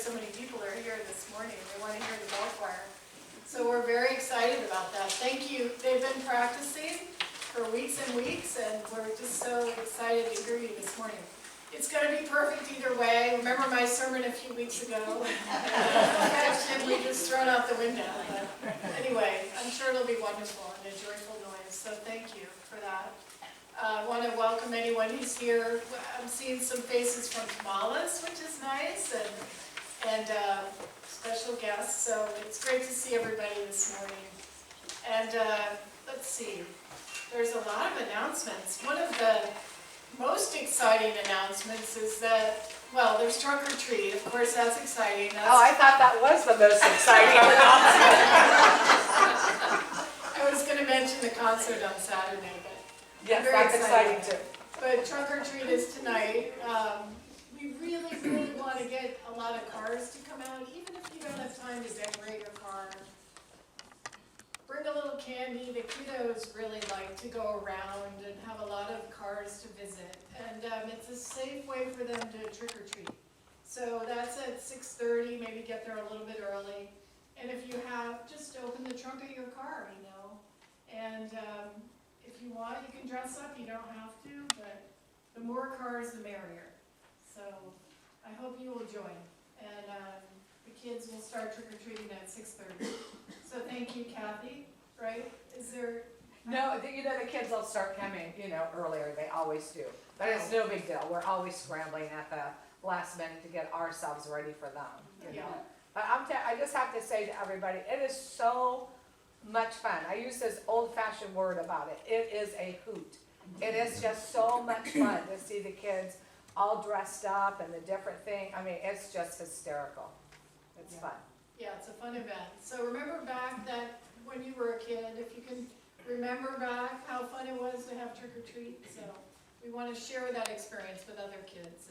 so many people are here this morning. They want to hear the bell choir. So we're very excited about that. Thank you. They've been practicing for weeks and weeks, and we're just so excited to hear you this morning. It's going to be perfect either way. Remember my sermon a few weeks ago? Actually, we just thrown out the window. But anyway, I'm sure it'll be wonderful and a joyful noise. So thank you for that. I want to welcome anyone who's here. I'm seeing some faces from Tomales, which is nice, and special guests. So it's great to see everybody this morning. And let's see. There's a lot of announcements. One of the most exciting announcements is that, well, there's trunk or treat. Of course, that's exciting. I thought that was the most exciting announcement. I was going to mention the concert on Saturday, but yes, that's exciting too. But trunk or treat is tonight. We really, really want to get a lot of cars to come out, even if you don't have time to decorate your car. Bring a little candy. The kiddos really like to go around and have a lot of cars to visit. And it's a safe way for them to trick or treat. So that's at 6:30, maybe get there a little bit early. And if you have, just open the trunk of your car, you know. And if you want, you can dress up. You don't have to, but the more cars, the merrier. So I hope you will join. And the kids will start trick-or-treating at 6:30. So thank you, Kathy, right? Is there... No, the kids will start coming, earlier. They always do. But it's no big deal. We're always scrambling at the last minute to get ourselves ready for them, Yeah. But I just have to say to everybody, it is so much fun. I use this old-fashioned word about it. It is a hoot. It is just so much fun to see the kids all dressed up and the different thing. I mean, it's just hysterical. It's fun. Yeah, it's a fun event. So remember back that when you were a kid, if you can remember back how fun it was to have trick-or-treat. So we want to share that experience with other kids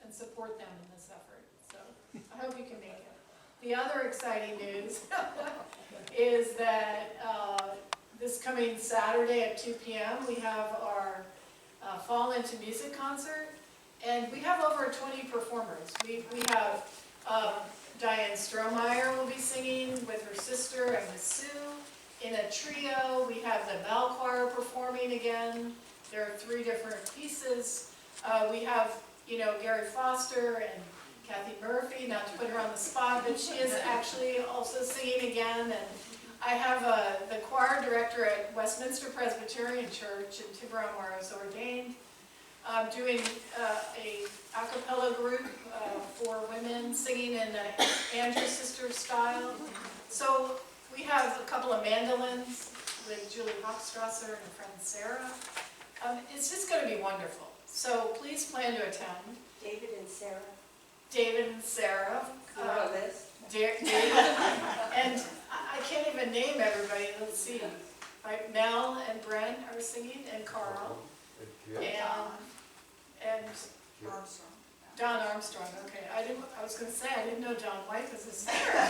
and support them in this effort. So I hope you can make it. The other exciting news is that this coming Saturday at 2 p.m. we have our Fall Into Music concert, and we have over 20 performers. We have Diane Strohmeyer will be singing with her sister and with Sue. In a trio, we have the bell choir performing again. There are 3 different pieces. We have, Gary Foster and Kathy Murphy, not to put her on the spot, but she is actually also singing again. And I have the choir director at Westminster Presbyterian Church in Tiburon, where I was ordained, doing a a cappella group for women singing in the Andrew Sister style. So we have a couple of mandolins with Julie Hochstrasser and her friend Sarah. It's just going to be wonderful. So please plan to attend. David and Sarah. David and Sarah. Liz. David. And I can't even name everybody. Let's see. Right, Mel and Brent are singing, and Carl. And Armstrong. Don Armstrong, okay. I was going to say, I didn't know Don White was his sister.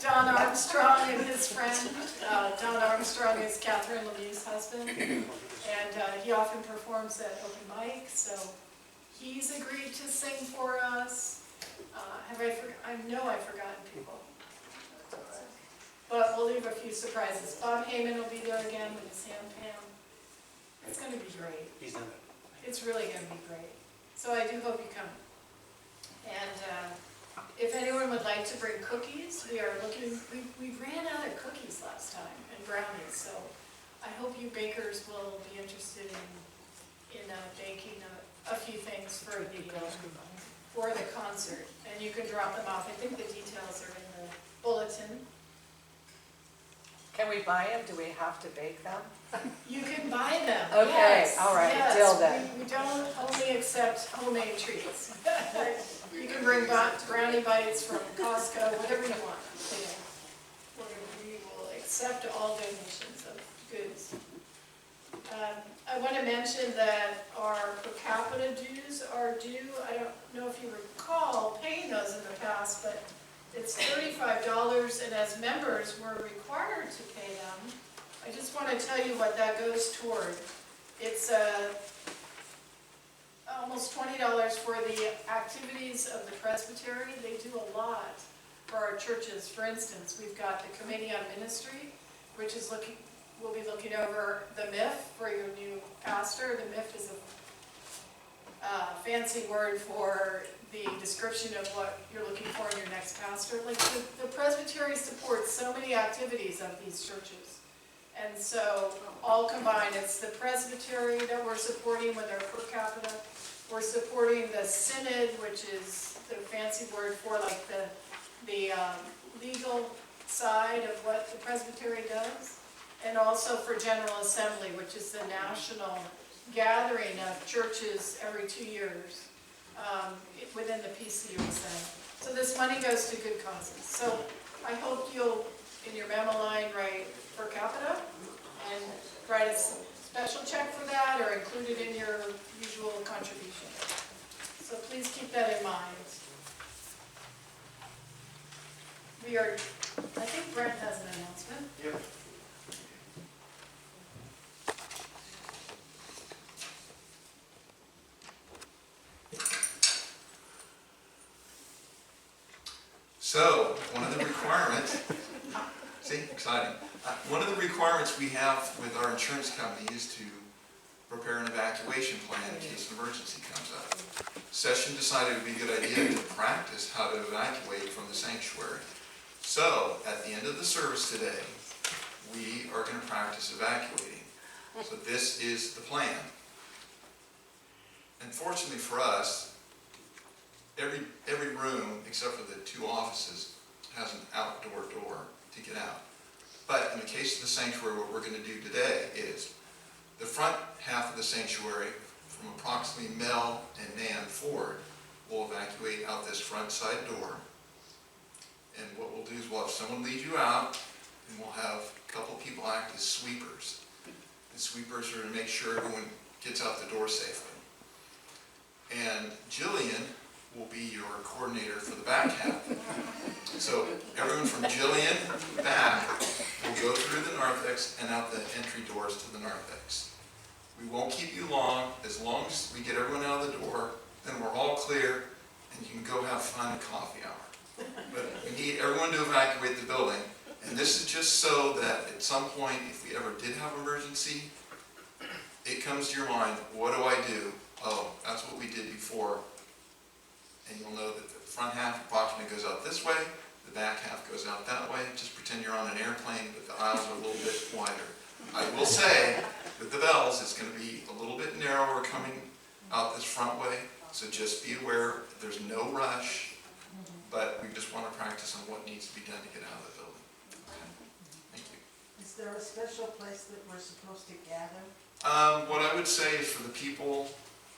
Don Armstrong and his friend. Don Armstrong is Catherine Lemieux's husband, and he often performs at open mic, so he's agreed to sing for us. I know I've forgotten people. But we'll leave a few surprises. Bob Heyman will be there again with his handpan. It's going to be great. He's done it. It's really going to be great. So I do hope you come. And if anyone would like to bring cookies, we are looking, we ran out of cookies last time and brownies, so I hope you bakers will be interested in baking a few things for the concert. And you can drop them off. I think the details are in the bulletin. Can we buy them? Do we have to bake them? You can buy them. Okay, yes, all right, yes. deal then. We don't only accept homemade treats. You can bring brownie bites from Costco, whatever you want. We will accept all donations of goods. I want to mention that our per capita dues are due. I don't know if you recall paying those in the past, but it's $35, and as members, we're required to pay them. I just want to tell you what that goes toward. It's almost $20 for the activities of the Presbyterian. They do a lot for our churches. For instance, we've got the Committee on Ministry, which is will be looking over the MIF for your new pastor. The MIF is a fancy word for the description of what you're looking for in your next pastor. Like the Presbyterian supports so many activities of these churches. And so all combined, it's the Presbytery that we're supporting with our per capita. We're supporting the Synod, which is the fancy word for like the legal side of what the Presbytery does. And also for General Assembly, which is the national gathering of churches every 2 years within the PCUSA. So this money goes to good causes. So I hope you'll, in your memo line, write per capita and write a special check for that or include it in your usual contribution. So please keep that in mind. I think Brent has an announcement. Yep. So, one of the requirements, see, exciting. One of the requirements we have with our insurance company is to prepare an evacuation plan in case an emergency comes up. Session decided it would be a good idea to practice how to evacuate from the sanctuary. So, at the end of the service today, we are going to practice evacuating. So this is the plan. Unfortunately for us, every room, except for the 2 offices, has an outdoor door to get out. But in the case of the sanctuary, what we're going to do today is the front half of the sanctuary, from approximately Mel and Nan forward, will evacuate out this front side door. And what we'll do is we'll have someone lead you out, and we'll have a couple people act as sweepers. The sweepers are to make sure everyone gets out the door safely. And Jillian will be your coordinator for the back half. So everyone from Jillian back will go through the narthex and out the entry doors to the narthex. We won't keep you long. As we get everyone out of the door, then we're all clear and you can go have fun at coffee hour. But we need everyone to evacuate the building. And this is just so that at some point, if we ever did have an emergency, it comes to your mind, what do I do? Oh, that's what we did before. And you'll know that the front half approximately goes out this way, the back half goes out that way. Just pretend you're on an airplane, but the aisles are a little bit wider. I will say, with the bells, it's going to be a little bit narrower coming out this front way. So just be aware, there's no rush, but we just want to practice on what needs to be done to get out of the building. Okay. Thank you. Is there a special place that we're supposed to gather? What I would say is for the people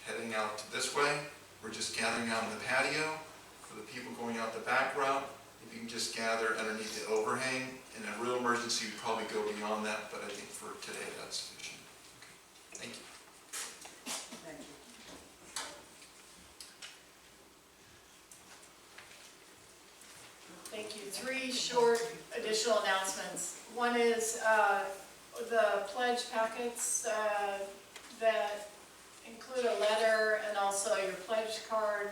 heading out this way, we're just gathering out in the patio. For the people going out the back route, if you can just gather underneath the overhang. In a real emergency, we'd probably go beyond that, but I think for today, that's sufficient. Okay. Thank you. Thank you. Thank you. 3 short additional announcements. One is the pledge packets that include a letter and also your pledge card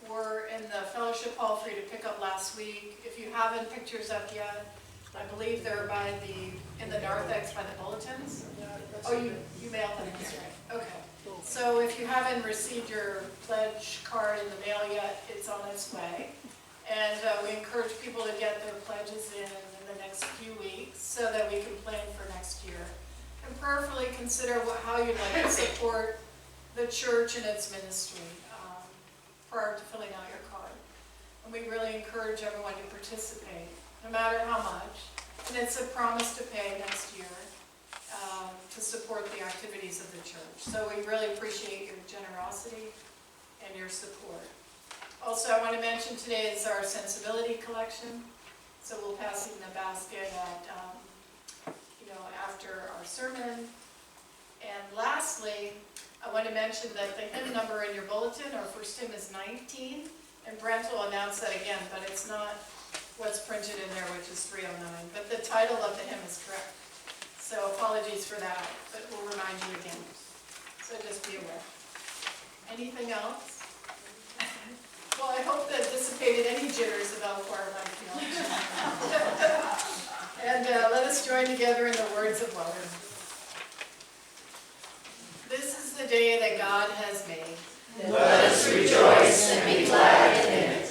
were in the fellowship hall for you to pick up last week. If you haven't picked yours up yet, I believe they're in the narthex by the bulletins. Oh, you mailed them, that's right. Okay. So if you haven't received your pledge card in the mail yet, it's on its way. And we encourage people to get their pledges in the next few weeks so that we can plan for next year. And prayerfully consider how you'd like to support the church and its ministry prior to filling out your card. And we really encourage everyone to participate, no matter how much. And it's a promise to pay next year to support the activities of the church. So we really appreciate your generosity and your support. Also, I want to mention today is our sensibility collection. So we'll pass it in the basket at, after our sermon. And lastly, I want to mention that the hymn number in your bulletin, our first hymn is 19, and Brent will announce that again, but it's not what's printed in there, which is 309. But the title of the hymn is correct. So apologies for that, but we'll remind you again. So just be aware. Anything else? Well, I hope that dissipated any jitters of Elkhorn might feel. And let us join together in the words of welcome. This is the day that God has made. Let us rejoice and be glad in it.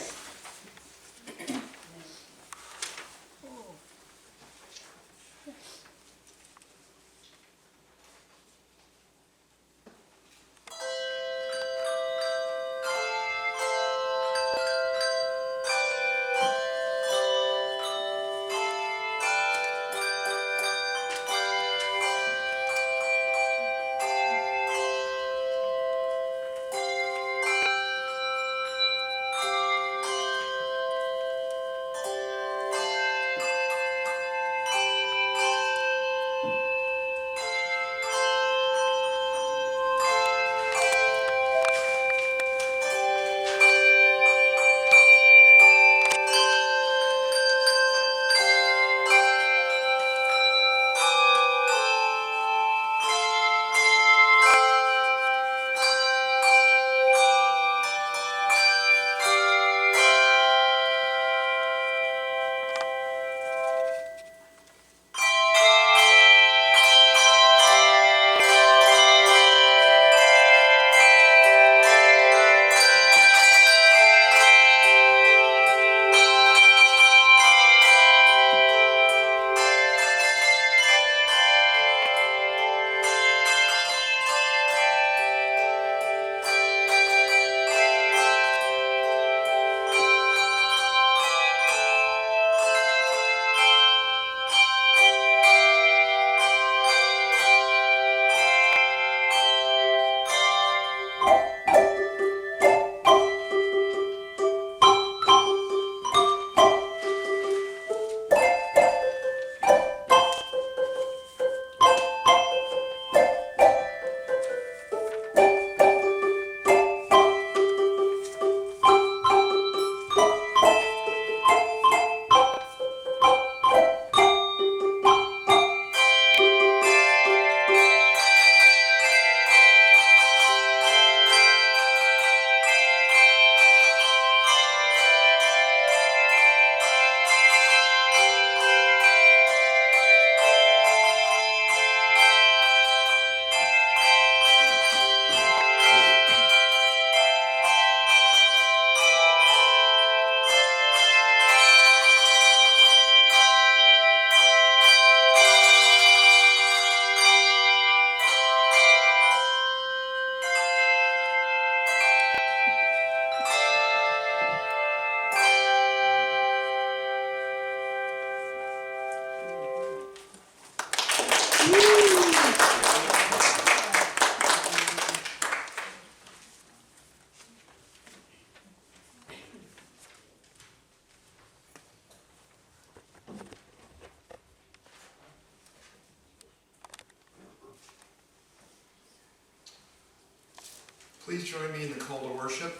Please join me in the call to worship.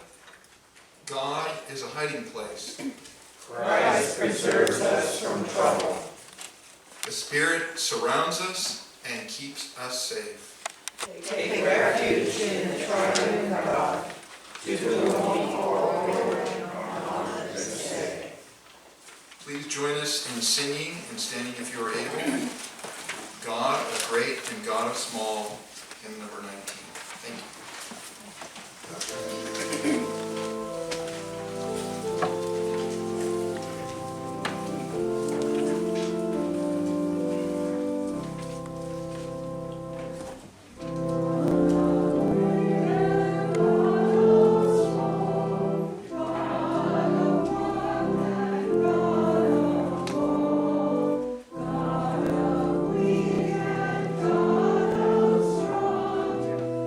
God is a hiding place. Christ preserves us from trouble. The Spirit surrounds us and keeps us safe. Take refuge in the triune God, to whom we all glory and honor this day. Please join us in singing and standing if you are able. God of great and God of small, hymn number 19. Thank you. God of weak and God of strong,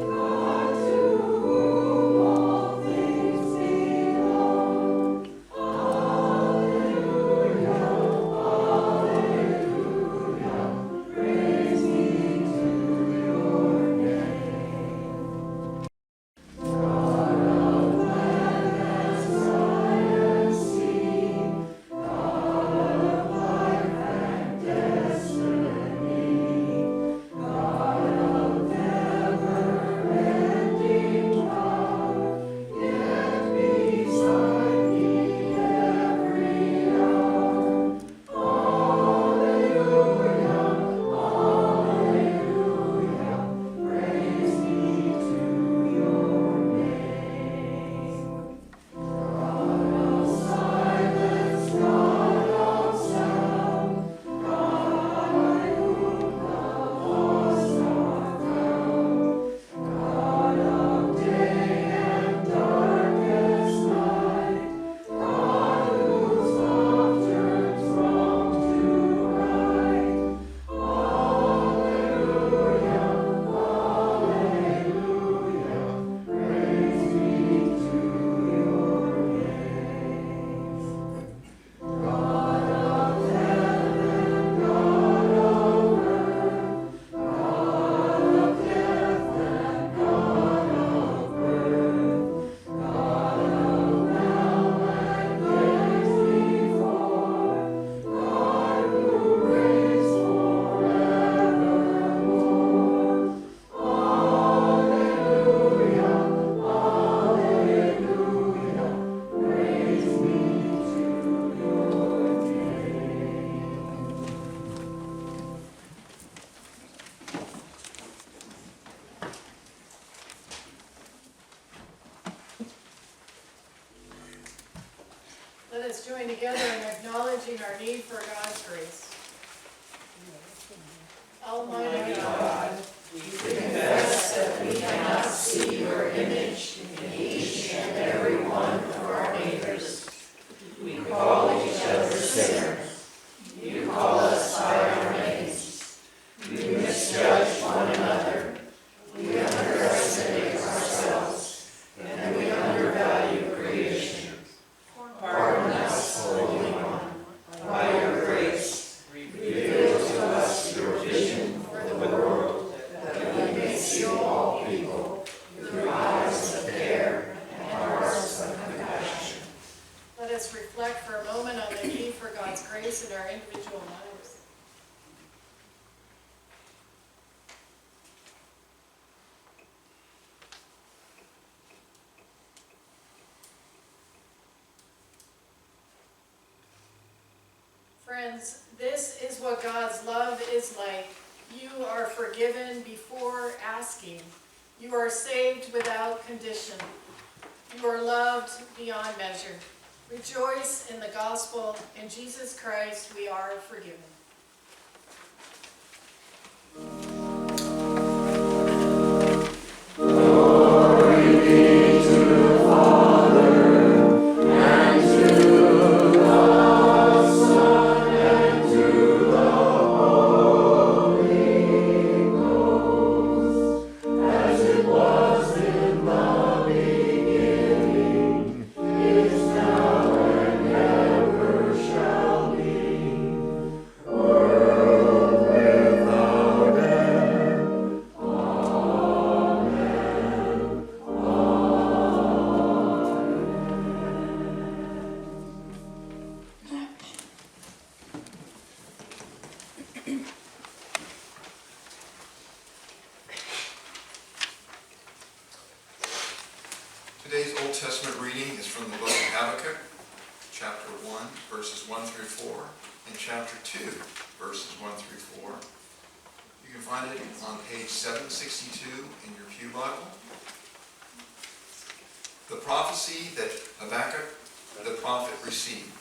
together in acknowledging our need for God's grace. Almighty God, we confess that we cannot see your image in each and every one of our neighbors. We call each other sinners. You call us by our names. We misjudge one another. We underestimate ourselves, and we undervalue creation. Pardon us, Holy One. By your grace, reveal to us your vision for the world, that we may see all people through eyes of care and hearts of compassion. let us reflect for a moment on the need for God's grace in our individual lives. Friends, this is what God's love is like. You are forgiven before asking. You are saved without condition. You are loved beyond measure. Rejoice in the gospel. In Jesus Christ, we are forgiven. Today's Old Testament reading is from the book of Habakkuk, chapter 1, verses 1 through 4, and chapter 2, verses 1 through 4. You can find it on page 762 in your pew Bible. The prophecy that Habakkuk the prophet received.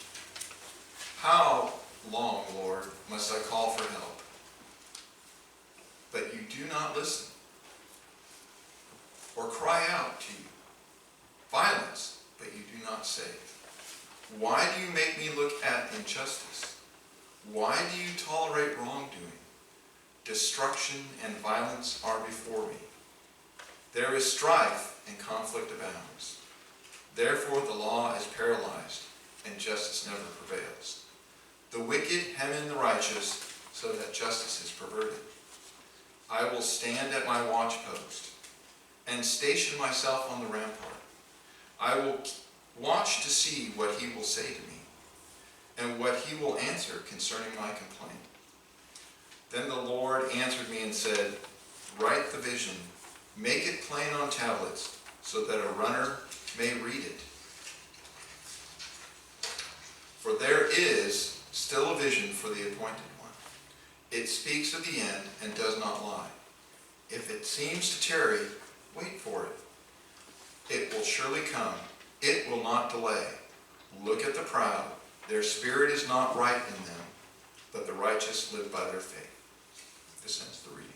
How long, Lord, must I call for help? But you do not listen, or cry out to you. Violence, but you do not save. Why do you make me look at injustice? Why do you tolerate wrongdoing? Destruction and violence are before me. There is strife and conflict abounds. Therefore the law is paralyzed, and justice never prevails. The wicked hem in the righteous, so that justice is perverted. I will stand at my watchpost, and station myself on the rampart. I will watch to see what he will say to me, and what he will answer concerning my complaint. Then the Lord answered me and said, write the vision, make it plain on tablets, so that a runner may read it. For there is still a vision for the appointed one. It speaks of the end and does not lie. If it seems to tarry, wait for it. It will surely come. It will not delay. Look at the proud. Their spirit is not right in them, but the righteous live by their faith. This ends the reading.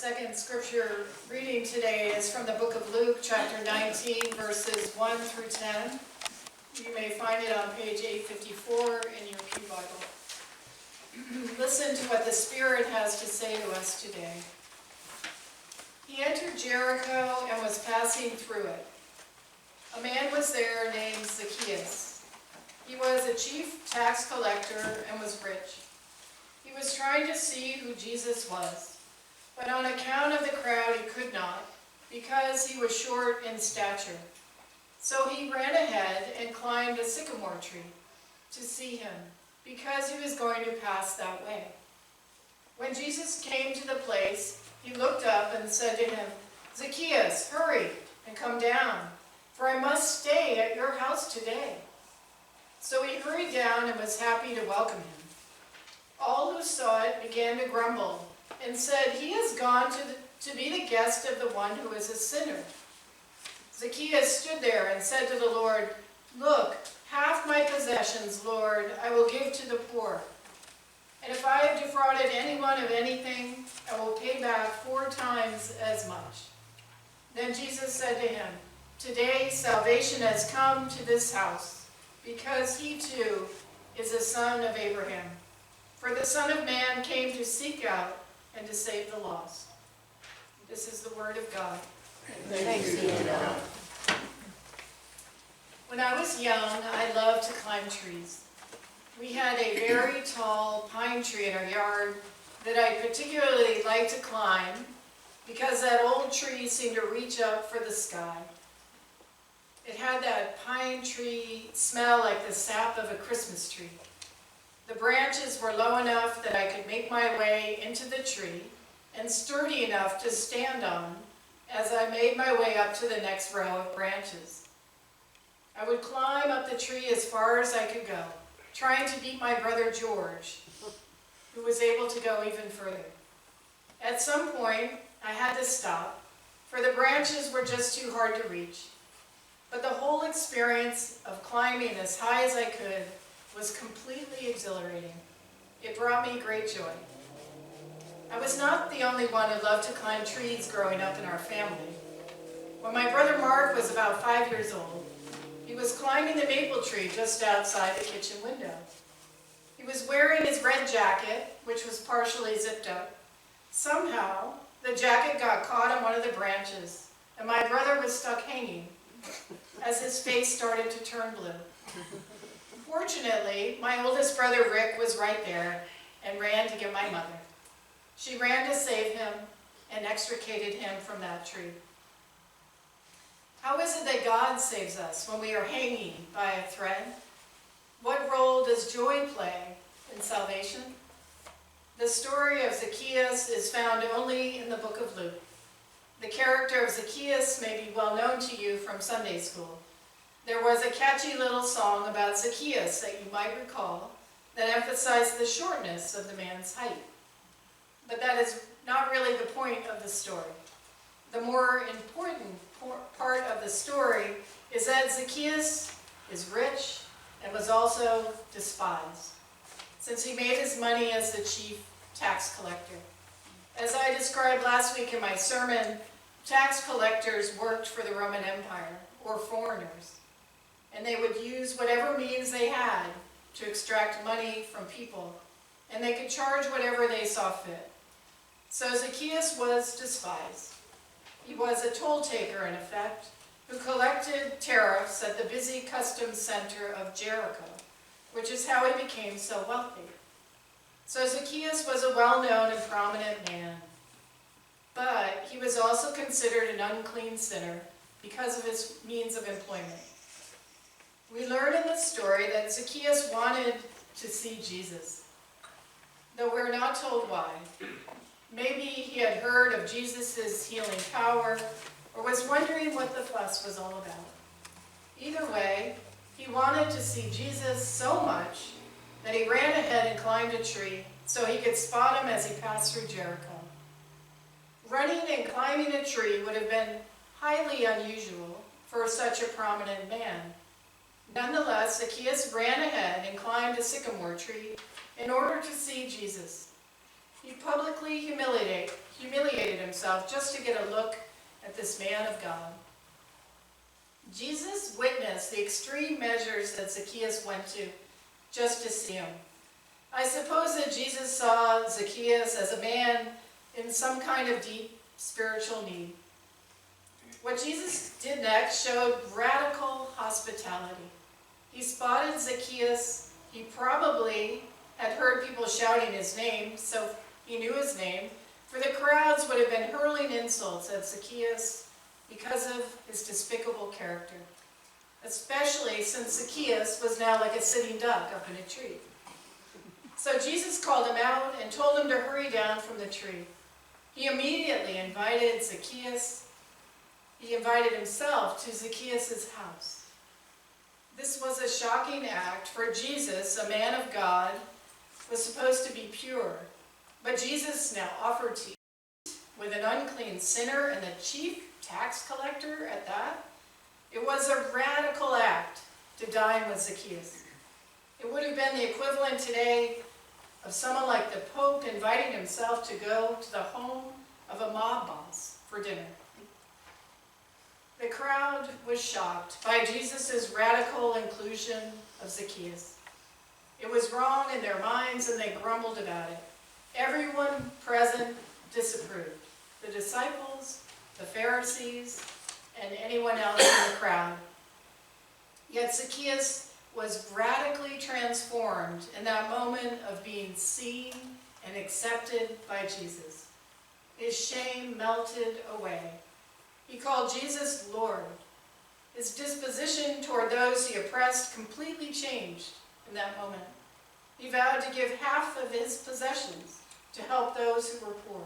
second scripture reading today is from the book of Luke, chapter 19, verses 1 through 10. You may find it on page 854 in your Pew Bible. Listen to what the Spirit has to say to us today. He entered Jericho and was passing through it. A man was there named Zacchaeus. He was a chief tax collector and was rich. He was trying to see who Jesus was, but on account of the crowd he could not, because he was short in stature. So he ran ahead and climbed a sycamore tree to see him, because he was going to pass that way. When Jesus came to the place, he looked up and said to him, "Zacchaeus, hurry and come down, for I must stay at your house today." So he hurried down and was happy to welcome him. All who saw it began to grumble and said, "He has gone to be the guest of the one who is a sinner." Zacchaeus stood there and said to the Lord, "Look, half my possessions, Lord, I will give to the poor. And if I have defrauded anyone of anything, I will pay back 4 times as much." Then Jesus said to him, "Today salvation has come to this house, because he too is a son of Abraham. For the Son of Man came to seek out and to save the lost." This is the word of God. Thanks be to God. When I was young, I loved to climb trees. We had a very tall pine tree in our yard that I particularly liked to climb because that old tree seemed to reach up for the sky. It had that pine tree smell like the sap of a Christmas tree. The branches were low enough that I could make my way into the tree and sturdy enough to stand on as I made my way up to the next row of branches. I would climb up the tree as far as I could go, trying to beat my brother George, who was able to go even further. At some point, I had to stop, for the branches were just too hard to reach. But the whole experience of climbing as high as I could was completely exhilarating. It brought me great joy. I was not the only one who loved to climb trees growing up in our family. When my brother Mark was about 5 years old, he was climbing the maple tree just outside the kitchen window. He was wearing his red jacket, which was partially zipped up. Somehow, the jacket got caught on one of the branches, and my brother was stuck hanging as his face started to turn blue. Fortunately, my oldest brother Rick was right there and ran to get my mother. She ran to save him and extricated him from that tree. How is it that God saves us when we are hanging by a thread? What role does joy play in salvation? The story of Zacchaeus is found only in the book of Luke. The character of Zacchaeus may be well known to you from Sunday school. There was a catchy little song about Zacchaeus that you might recall that emphasized the shortness of the man's height. But that is not really the point of the story. The more important part of the story is that Zacchaeus is rich and was also despised, since he made his money as the chief tax collector. As I described last week in my sermon, tax collectors worked for the Roman Empire, or foreigners, and they would use whatever means they had to extract money from people, and they could charge whatever they saw fit. So Zacchaeus was despised. He was a toll taker, in effect, who collected tariffs at the busy customs center of Jericho, which is how he became so wealthy. So Zacchaeus was a well-known and prominent man, but he was also considered an unclean sinner because of his means of employment. We learn in this story that Zacchaeus wanted to see Jesus, though we're not told why. Maybe he had heard of Jesus' healing power, or was wondering what the fuss was all about. Either way, he wanted to see Jesus so much that he ran ahead and climbed a tree so he could spot him as he passed through Jericho. Running and climbing a tree would have been highly unusual for such a prominent man. Nonetheless, Zacchaeus ran ahead and climbed a sycamore tree in order to see Jesus. He publicly humiliated himself just to get a look at this man of God. Jesus witnessed the extreme measures that Zacchaeus went to just to see him. I suppose that Jesus saw Zacchaeus as a man in some kind of deep spiritual need. What Jesus did next showed radical hospitality. He spotted Zacchaeus. He probably had heard people shouting his name, so he knew his name, for the crowds would have been hurling insults at Zacchaeus because of his despicable character, especially since Zacchaeus was now like a sitting duck up in a tree. So Jesus called him out and told him to hurry down from the tree. He immediately invited himself to Zacchaeus' house. This was a shocking act, for Jesus, a man of God, was supposed to be pure. But Jesus now offered to eat with an unclean sinner and the chief tax collector at that. It was a radical act to dine with Zacchaeus. It would have been the equivalent today of someone like the Pope inviting himself to go to the home of a mob boss for dinner. The crowd was shocked by Jesus' radical inclusion of Zacchaeus. It was wrong in their minds and they grumbled about it. Everyone present disapproved. The disciples, the Pharisees, and anyone else in the crowd. Yet Zacchaeus was radically transformed in that moment of being seen and accepted by Jesus. His shame melted away. He called Jesus Lord. His disposition toward those he oppressed completely changed in that moment. He vowed to give half of his possessions to help those who were poor,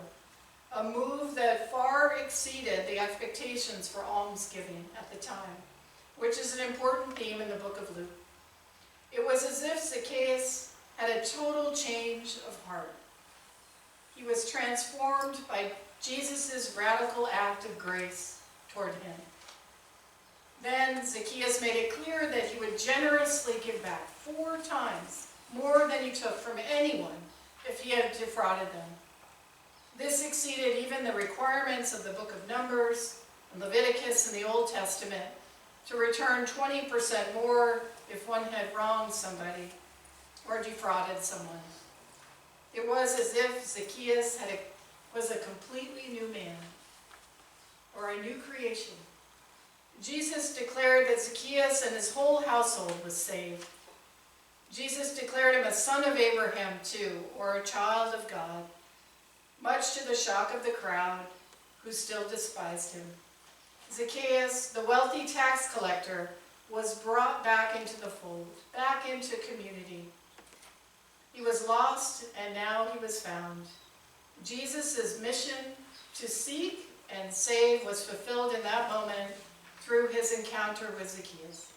a move that far exceeded the expectations for almsgiving at the time, which is an important theme in the book of Luke. It was as if Zacchaeus had a total change of heart. He was transformed by Jesus' radical act of grace toward him. Then Zacchaeus made it clear that he would generously give back 4 times more than he took from anyone if he had defrauded them. This exceeded even the requirements of the book of Numbers and Leviticus in the Old Testament to return 20% more if one had wronged somebody or defrauded someone. It was as if Zacchaeus was a completely new man, or a new creation. Jesus declared that Zacchaeus and his whole household was saved. Jesus declared him a son of Abraham too, or a child of God, much to the shock of the crowd, who still despised him. Zacchaeus, the wealthy tax collector, was brought back into the fold, back into community. He was lost, and now he was found. Jesus' mission to seek and save was fulfilled in that moment through his encounter with Zacchaeus.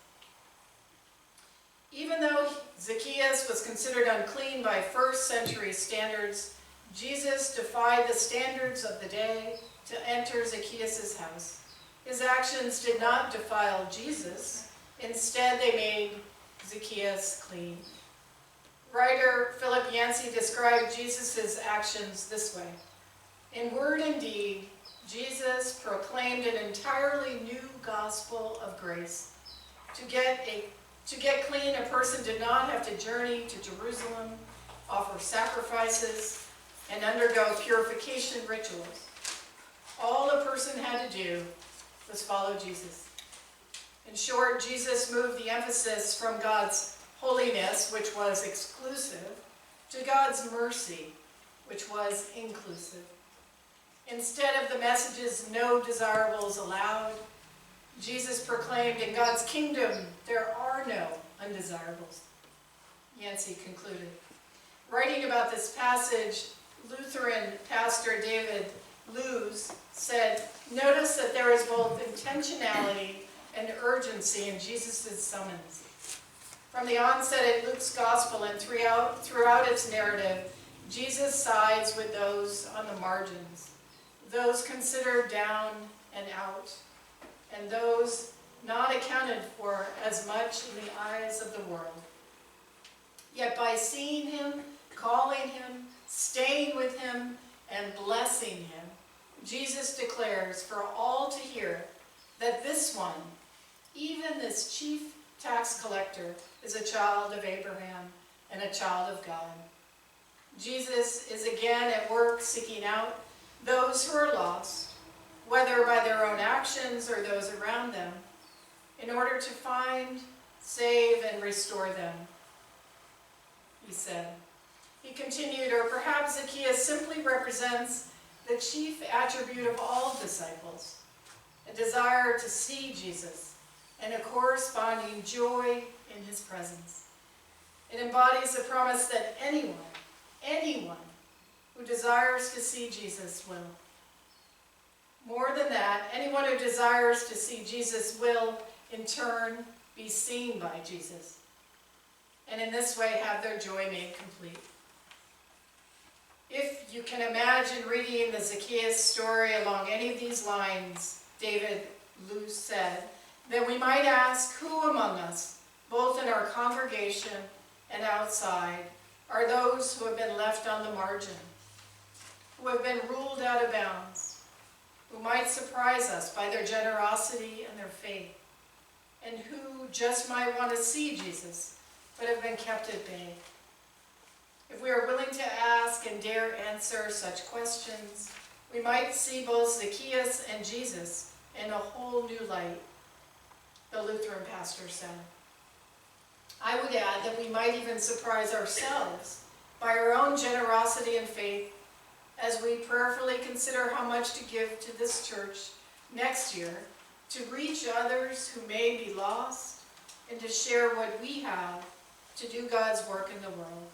Even though Zacchaeus was considered unclean by first-century standards, Jesus defied the standards of the day to enter Zacchaeus' house. His actions did not defile Jesus. Instead, they made Zacchaeus clean. Writer Philip Yancey described Jesus' actions this way. In word and deed, Jesus proclaimed an entirely new gospel of grace. To get clean, a person did not have to journey to Jerusalem, offer sacrifices, and undergo purification rituals. All a person had to do was follow Jesus. In short, Jesus moved the emphasis from God's holiness, which was exclusive, to God's mercy, which was inclusive. Instead of the messages, no desirables allowed, Jesus proclaimed, in God's kingdom, there are no undesirables. Yancey concluded. Writing about this passage, Lutheran pastor David Lewis said, notice that there is both intentionality and urgency in Jesus' summons. From the onset in Luke's gospel and throughout its narrative, Jesus sides with those on the margins, those considered down and out, and those not accounted for as much in the eyes of the world. Yet by seeing him, calling him, staying with him, and blessing him, Jesus declares for all to hear that this one, even this chief tax collector, is a child of Abraham and a child of God. Jesus is again at work seeking out those who are lost, whether by their own actions or those around them, in order to find, save, and restore them, he said. He continued, or perhaps Zacchaeus simply represents the chief attribute of all disciples, a desire to see Jesus and a corresponding joy in his presence. It embodies the promise that anyone who desires to see Jesus will. More than that, anyone who desires to see Jesus will, in turn, be seen by Jesus, and in this way have their joy made complete. If you can imagine reading the Zacchaeus story along any of these lines, David Luce said, then we might ask, who among us, both in our congregation and outside, are those who have been left on the margin, who have been ruled out of bounds, who might surprise us by their generosity and their faith, and who just might want to see Jesus, but have been kept at bay? If we are willing to ask and dare answer such questions, we might see both Zacchaeus and Jesus in a whole new light, the Lutheran pastor said. I would add that we might even surprise ourselves by our own generosity and faith as we prayerfully consider how much to give to this church next year to reach others who may be lost and to share what we have to do God's work in the world.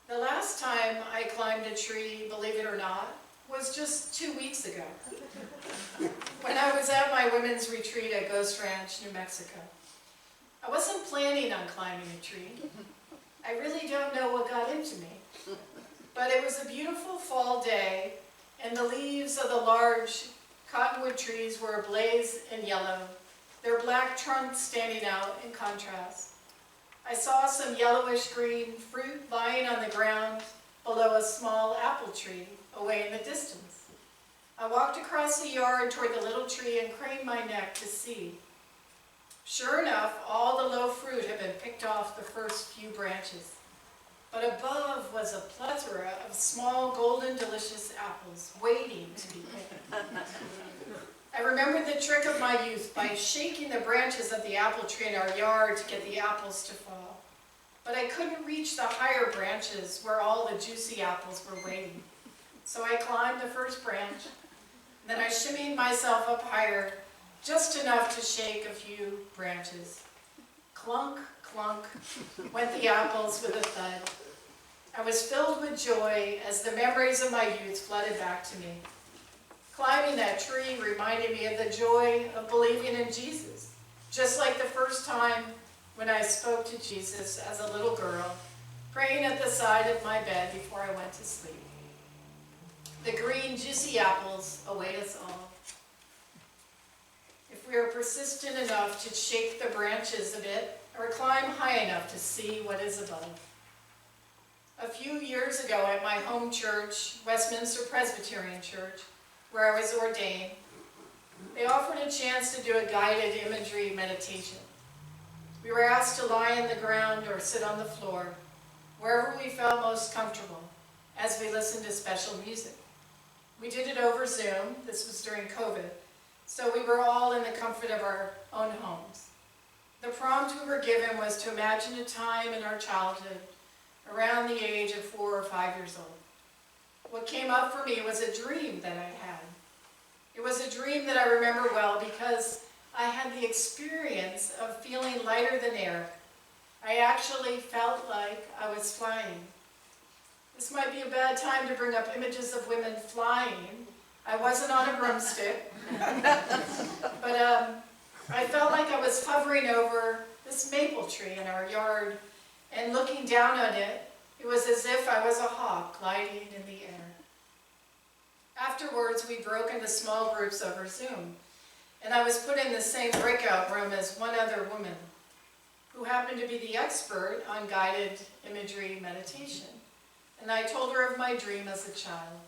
The last time I climbed a tree, believe it or not, was just 2 weeks ago, when I was at my women's retreat at Ghost Ranch, New Mexico. I wasn't planning on climbing a tree. I really don't know what got into me. But it was a beautiful fall day, and the leaves of the large cottonwood trees were ablaze in yellow, their black trunks standing out in contrast. I saw some yellowish-green fruit lying on the ground below a small apple tree away in the distance. I walked across the yard toward the little tree and craned my neck to see. Sure enough, all the low fruit had been picked off the first few branches, but above was a plethora of small, golden, delicious apples waiting to be picked. I remembered the trick of my youth by shaking the branches of the apple tree in our yard to get the apples to fall. But I couldn't reach the higher branches where all the juicy apples were waiting. So I climbed the first branch, then I shimmied myself up higher, just enough to shake a few branches. Clunk, clunk, went the apples with a thud. I was filled with joy as the memories of my youth flooded back to me. Climbing that tree reminded me of the joy of believing in Jesus, just like the first time when I spoke to Jesus as a little girl, praying at the side of my bed before I went to sleep. The green, juicy apples await us all. If we are persistent enough to shake the branches a bit, or climb high enough to see what is above. A few years ago at my home church, Westminster Presbyterian Church, where I was ordained, they offered a chance to do a guided imagery meditation. We were asked to lie on the ground or sit on the floor, wherever we felt most comfortable, as we listened to special music. We did it over Zoom. This was during COVID, so we were all in the comfort of our own homes. The prompt we were given was to imagine a time in our childhood around the age of 4 or 5 years old. What came up for me was a dream that I had. It was a dream that I remember well because I had the experience of feeling lighter than air. I actually felt like I was flying. This might be a bad time to bring up images of women flying. I wasn't on a broomstick, but I felt like I was hovering over this maple tree in our yard and looking down on it. It was as if I was a hawk gliding in the air. Afterwards, we broke into small groups over Zoom, and I was put in the same breakout room as one other woman who happened to be the expert on guided imagery meditation. and I told her of my dream as a child.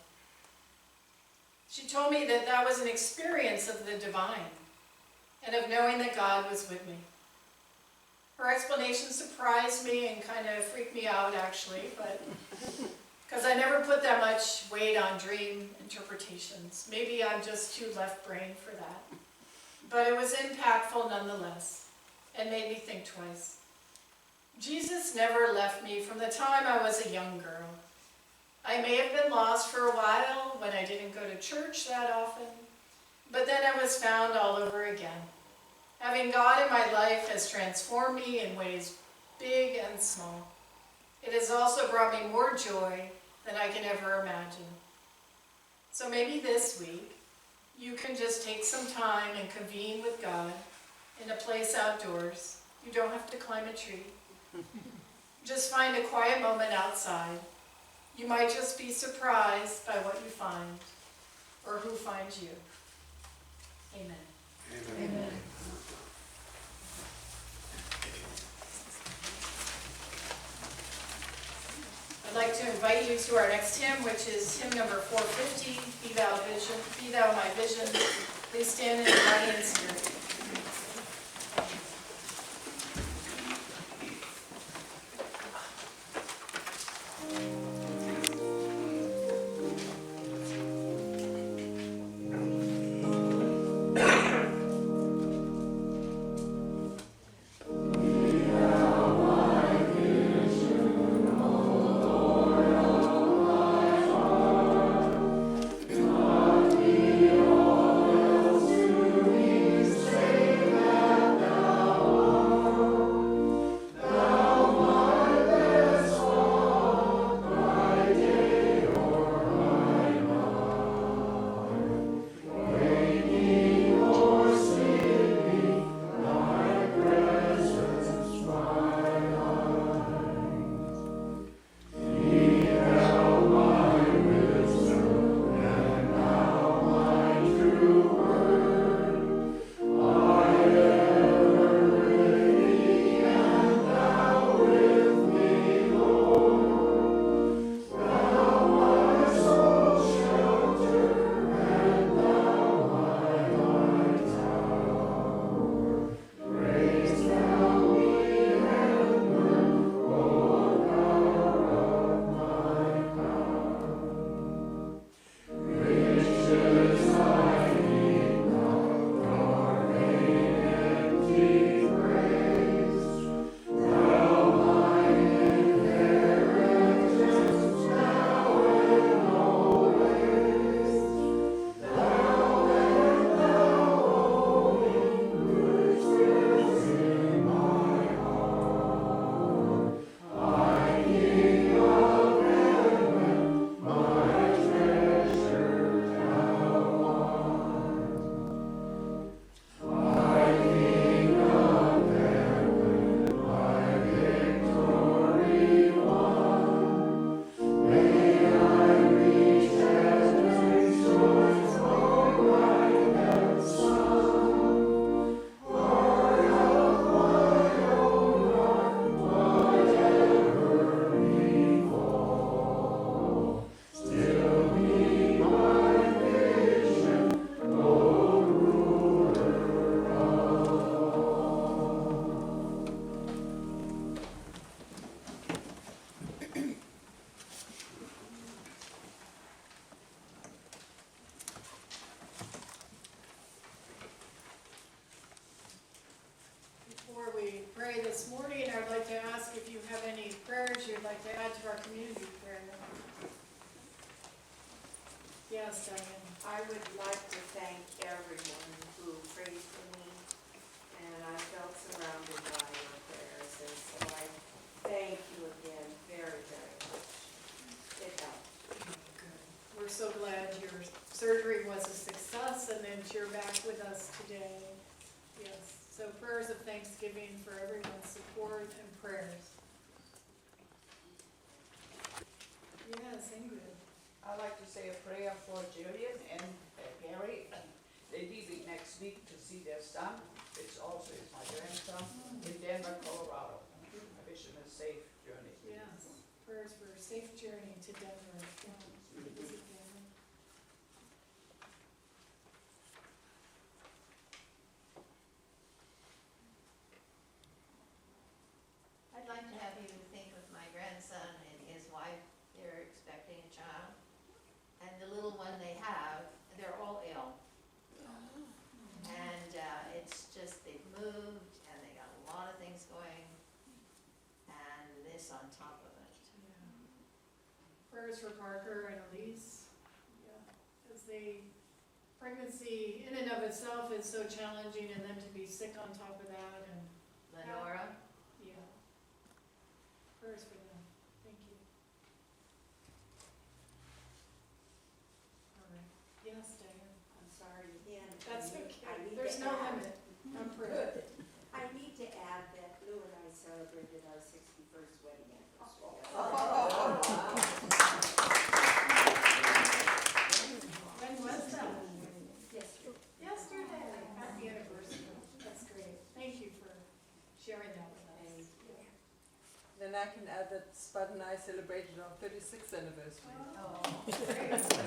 She told me that that was an experience of the divine and of knowing that God was with me. Her explanation surprised me and kind of freaked me out, actually, but because I never put that much weight on dream interpretations. Maybe I'm just too left-brained for that. But it was impactful nonetheless and made me think twice. Jesus never left me from the time I was a young girl. I may have been lost for a while when I didn't go to church that often, but then I was found all over again. Having God in my life has transformed me in ways big and small. It has also brought me more joy than I can ever imagine. So maybe this week, you can just take some time and convene with God in a place outdoors. You don't have to climb a tree. Just find a quiet moment outside. You might just be surprised by what you find, or who finds you. Amen. Amen. I'd like to invite you to our next hymn, which is hymn number 450, Be Thou My Vision. Please stand in the body and spirit. Before we pray this morning, I'd like to ask if you have any prayers you'd like to add to our community prayer. Yes, Diane. I would like to thank everyone who prayed for me, and I felt surrounded by your prayers, and so I thank you again very, very much. It helped. Good. We're so glad your surgery was a success and that you're back with us today. Yes, so prayers of thanksgiving for everyone's support and prayers. Yes, Ingrid. I'd like to say a prayer for Jillian and Gary. They're leaving next week to see their son, which also is my grandson, in Denver, Colorado. I wish him a safe journey. Yes, prayers for a safe journey to Denver, yeah, to visit family. I'd like to have you think of my grandson and his wife. They're expecting a child. And the little one they have, they're all ill. And it's just, they've moved and they got a lot of things going. And this on top of it. Yeah. Prayers for Parker and Elise, yeah, as pregnancy in and of itself is so challenging, and then to be sick on top of that, and, Lenora, yeah. Prayers for them, thank you. All right, yes, Diane, I'm sorry again. that's I okay, need there's to no add- limit, I'm praying. I need to add that Lou and I celebrated our 61st wedding anniversary. When was that? Yesterday. Yesterday, happy anniversary, that's great, thank you for sharing that with us. Yeah. Then I can add that Spud and I celebrated our 36th anniversary. oh,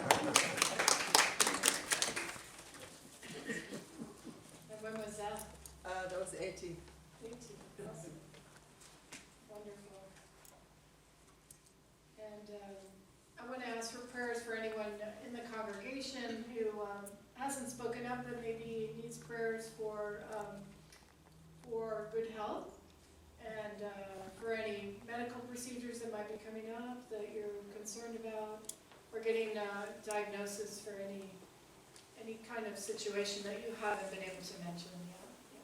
And when was that? That was 80. 18, awesome. Wonderful. And I want to ask for prayers for anyone in the congregation who hasn't spoken up, but maybe needs prayers for good health, and for any medical procedures that might be coming up that you're concerned about, or getting diagnosis for any kind of situation that you haven't been able to mention yet. Yeah.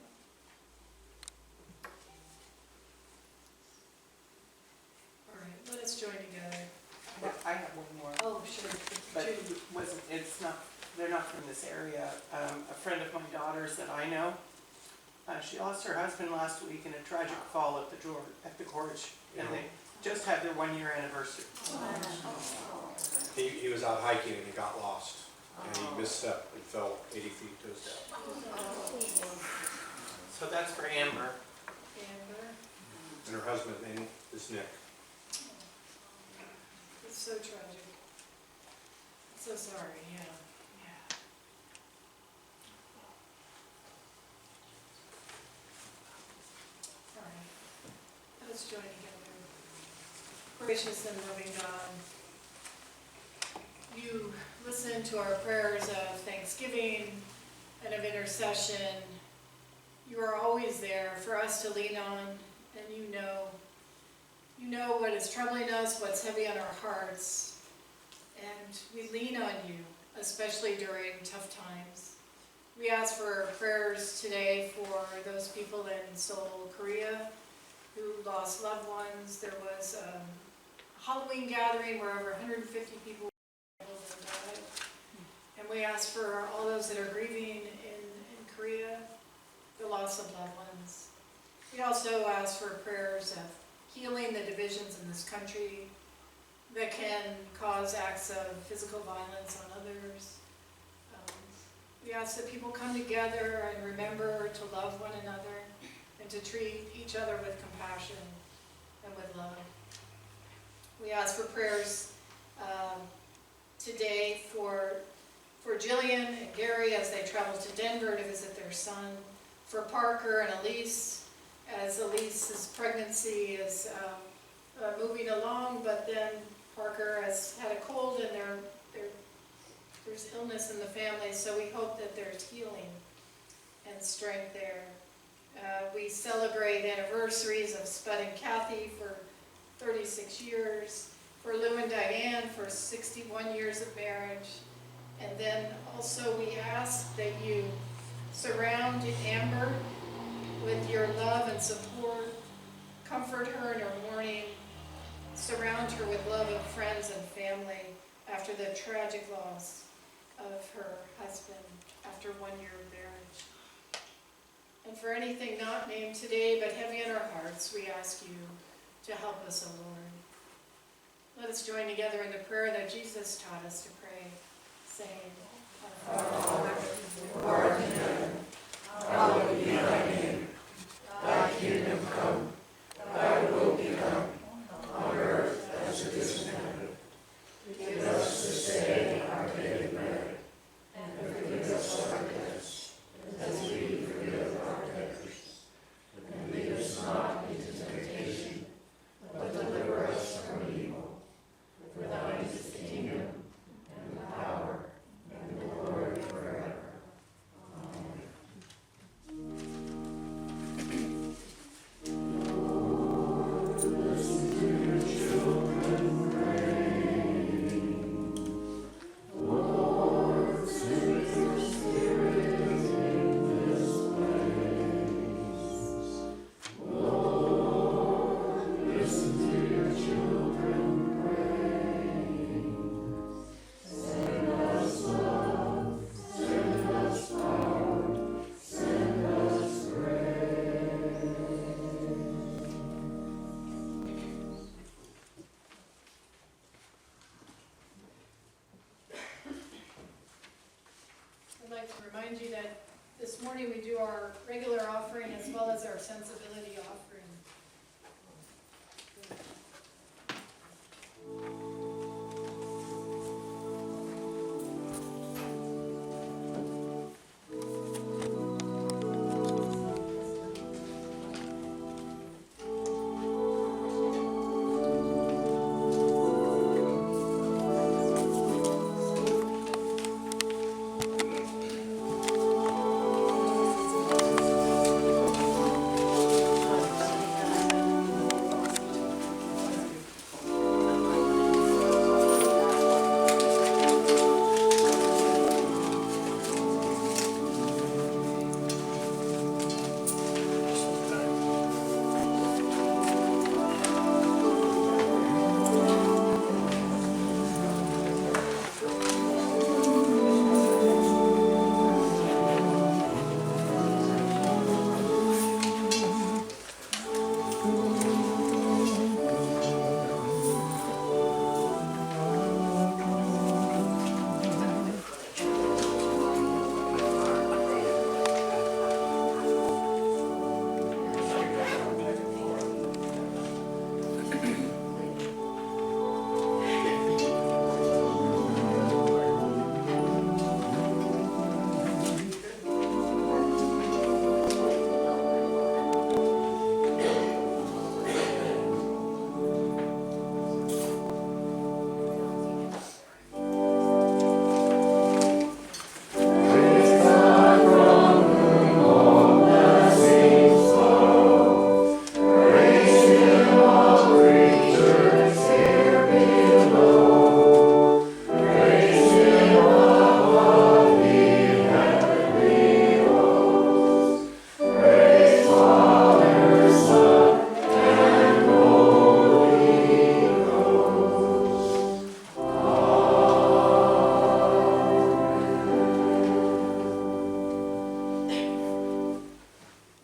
All right, let us join together. I have one more, Oh, sure. but Judy. it's not, they're not from this area. A friend of my daughter's that I know, she lost her husband last week in a tragic fall at the gorge, and they just had their 1-year anniversary. He was out hiking and he got lost, and he misstepped and fell 80 feet to his death. So that's for Amber. Amber, And her husband's name is Nick. it's so tragic. So sorry, yeah. All right, let's join together. Gracious and loving God, you listen to our prayers of thanksgiving and of intercession. You are always there for us to lean on, and you know what is troubling us, what's heavy on our hearts, and we lean on you, especially during tough times. We ask for prayers today for those people in Seoul, Korea, who lost loved ones. There was a Halloween gathering where over 150 people died. And we ask for all those that are grieving in Korea, the loss of loved ones. We also ask for prayers of healing the divisions in this country that can cause acts of physical violence on others. We ask that people come together and remember to love one another and to treat each other with compassion and with love. We ask for prayers today for Jillian and Gary as they travel to Denver to visit their son, for Parker and Elise as Elise's pregnancy is moving along, but then Parker has had a cold and there's illness in the family, so we hope that there's healing and strength there. We celebrate anniversaries of Spud and Kathy for 36 years, for Lou and Diane for 61 years of marriage, and then also we ask that you surround Amber with your love and support, comfort her in her mourning, surround her with love of friends and family after the tragic loss of her husband after 1 year of marriage. And for anything not named today but heavy in our hearts, we ask you to help us, O Lord. Let us join together in the prayer that Jesus taught us to pray, saying, Our Father, who art in heaven, hallowed be thy name. Thy kingdom come, thy will be done, on earth as it is in heaven. sensibility offering.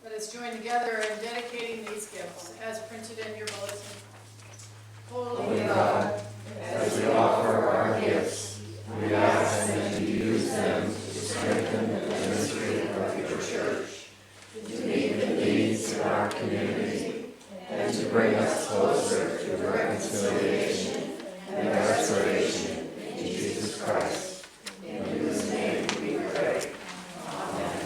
Let us join together in dedicating these gifts as printed in your bulletin. Holy God, As we offer our gifts, we ask that you use them to strengthen the ministry of your church, to meet the needs of our community, and to bring us closer to reconciliation and restoration in Jesus Christ, in whose name we pray. Amen.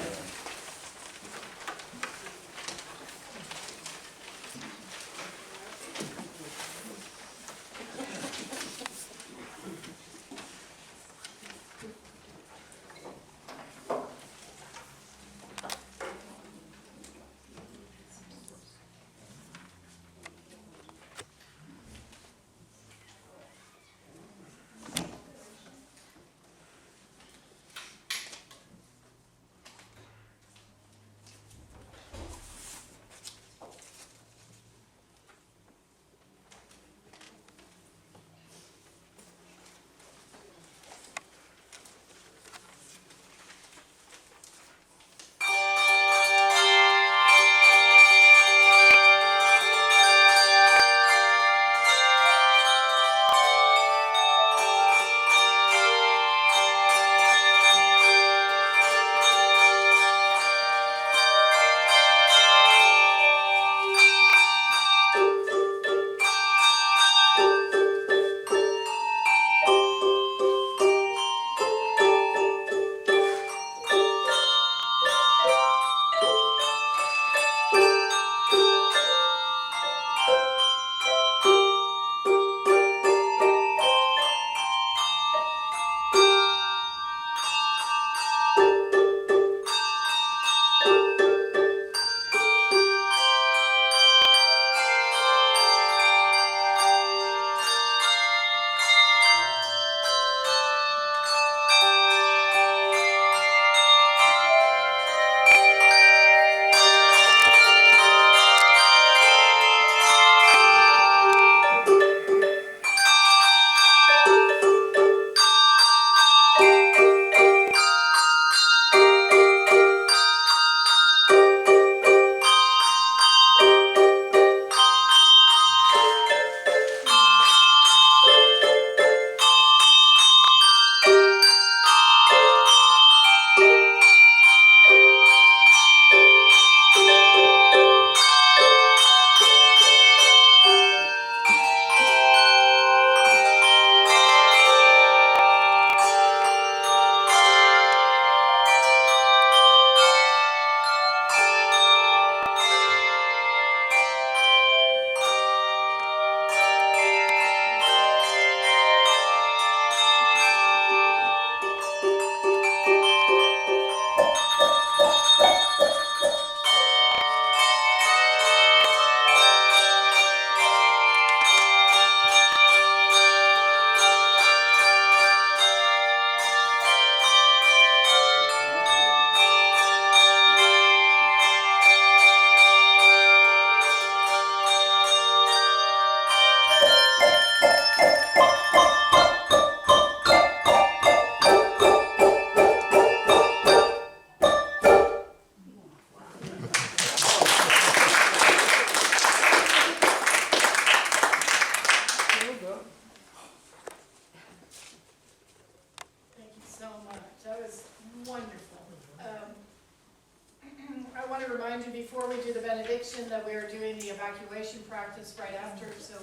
benediction that we are doing the evacuation practice right after, so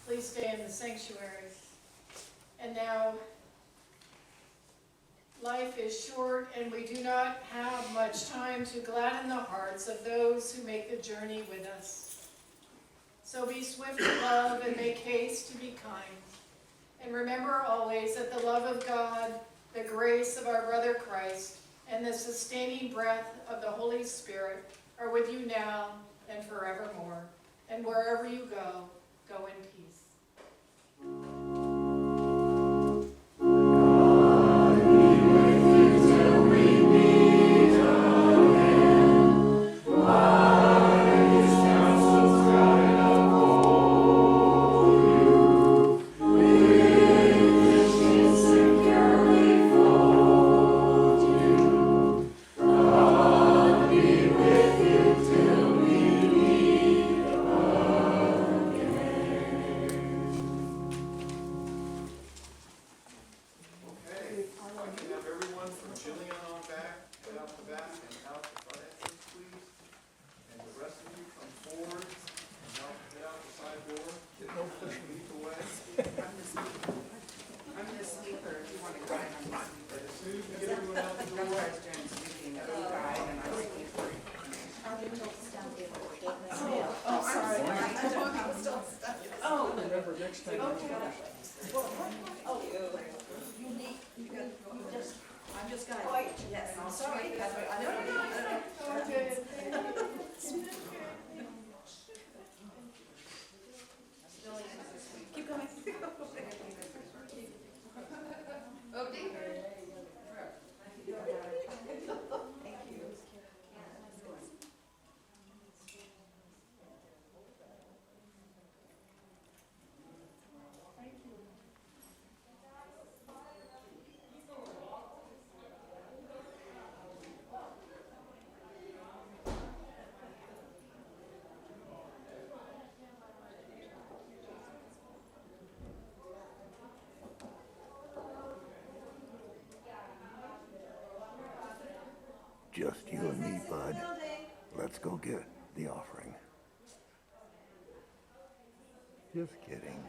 please stay in the sanctuary. And now, life is short and we do not have much time to gladden the hearts of those who make the journey with us. So be swift to love and make haste to be kind. And remember always that the love of God, the grace of our brother Christ, and the sustaining breath of the Holy Spirit are with you now and forevermore. And wherever you go, go in peace. Okay, if I can have everyone from Jillian on back, head out the back and out the front entrance, please. And the rest of you come forward and out, head out the side door. Get no push lead the way. I'm the speaker, if you want to guide, I'm the speaker. And as soon as we get everyone out the That's door, why I was doing speaking, you guide, and I speak. Oh, sorry. Oh. remember next time. I'm just gonna. Yes, I'm sorry. That's what, I don't know. Okay. Keep going. Okay. Just you and me, bud. Let's go get the offering. Just kidding.